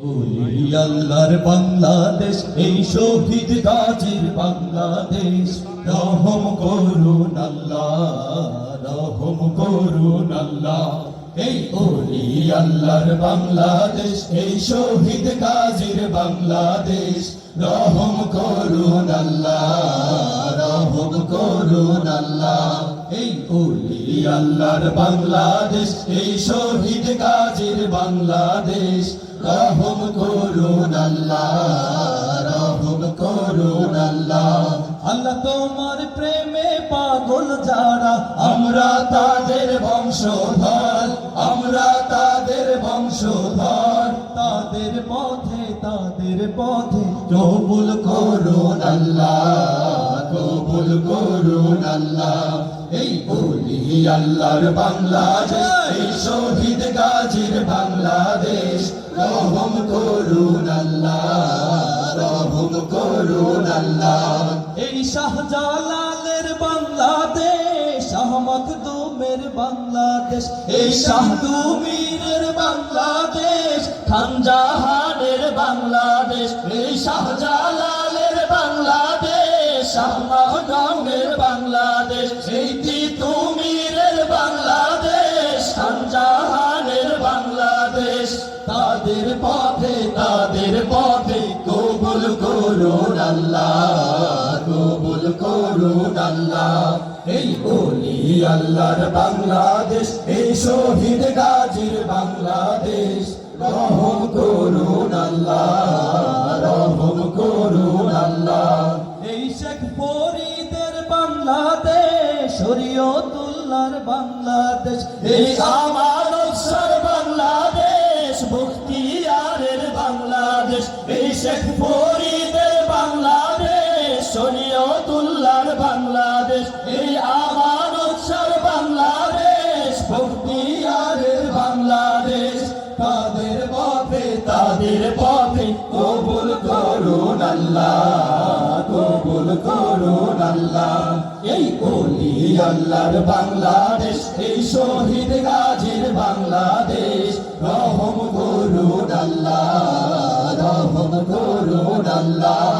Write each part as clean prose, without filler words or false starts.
ওলি আল্লাহর বাংলাদেশ, এই শহীদ গাজীর বাংলাদেশ। রহম করুন আল্লাহ, রহম করুন আল্লাহ। এই ওলি আল্লাহর বাংলাদেশ, এই শহীদ গাজীর বাংলাদেশ। রহম করুন আল্লাহ, রহম করুন আল্লাহ। এই ওলি আল্লাহর বাংলাদেশ, এই শহীদ গাজীর বাংলাদেশ। রহম করুন আল্লাহ, রহম করুন আল্লাহ। আল্লাহ তোমার প্রেমে পাগল যারা, আমরা তাদের বংশধর, আমরা তাদের বংশধর। তাদের পথে, তাদের পথে কবুল করুন আল্লাহ, কবুল করুন আল্লাহ। এই ওলি আল্লাহর বাংলাদেশ, এই শহীদ গাজীর বাংলাদেশ। রহম করুন আল্লাহ, রহম করুন আল্লাহ। এই শাহজালালের বাংলাদেশ, আহমদ দুমের বাংলাদেশ। এই শাহদুমীরের বাংলাদেশ, খানজাহানের বাংলাদেশ। এই শাহজালালের বাংলাদেশ, আহমদ দুমের বাংলাদেশ। এই তিতুমীরের বাংলাদেশ, খানজাহানের বাংলাদেশ। তাদের পথে, তাদের পথে কবুল করুন আল্লাহ, কবুল করুন আল্লাহ। এই ওলি আল্লাহর বাংলাদেশ, এই শহীদ গাজীর বাংলাদেশ। রহম করুন আল্লাহ, রহম করুন আল্লাহ। এই শেখ ফরিদের বাংলাদেশ, শরীয়তুল্লাহর বাংলাদেশ। এই আমার বাংলাদেশ, বখতিয়ারের বাংলাদেশ। এই শেখ ফরিদের বাংলাদেশ, শরীয়তুল্লাহর বাংলাদেশ। এই আমার বাংলাদেশ, বখতিয়ারের বাংলাদেশ। তাদের পথে, তাদের পথে কবুল করুন আল্লাহ, কবুল করুন আল্লাহ। এই ওলি আল্লাহর বাংলাদেশ, এই শহীদ গাজীর বাংলাদেশ। রহম করুন আল্লাহ, রহম করুন আল্লাহ।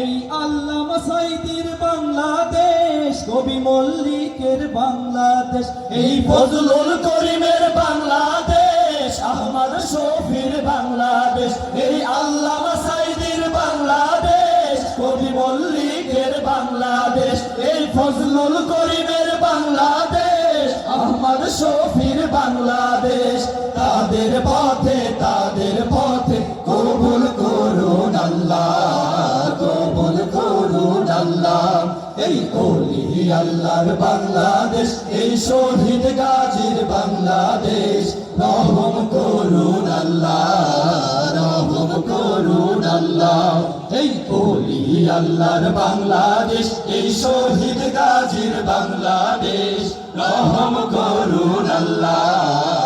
এই আল্লামা সাঈদীর বাংলাদেশ, কবি মল্লিকের বাংলাদেশ। এই ফজলুল করিমের বাংলাদেশ, আহমদ শফীর বাংলাদেশ। এই আল্লামা সাঈদীর বাংলাদেশ, কবি মল্লিকের বাংলাদেশ। এই ফজলুল করিমের বাংলাদেশ, আহমদ শফীর বাংলাদেশ। তাদের পথে, তাদের পথে কবুল করুন আল্লাহ, কবুল করুন আল্লাহ। এই ওলি আল্লাহর বাংলাদেশ, এই শহীদ গাজীর বাংলাদেশ। রহম করুন আল্লাহ, রহম করুন আল্লাহ। এই ওলি আল্লাহর বাংলাদেশ, এই শহীদ গাজীর বাংলাদেশ। রহম করুন আল্লাহ।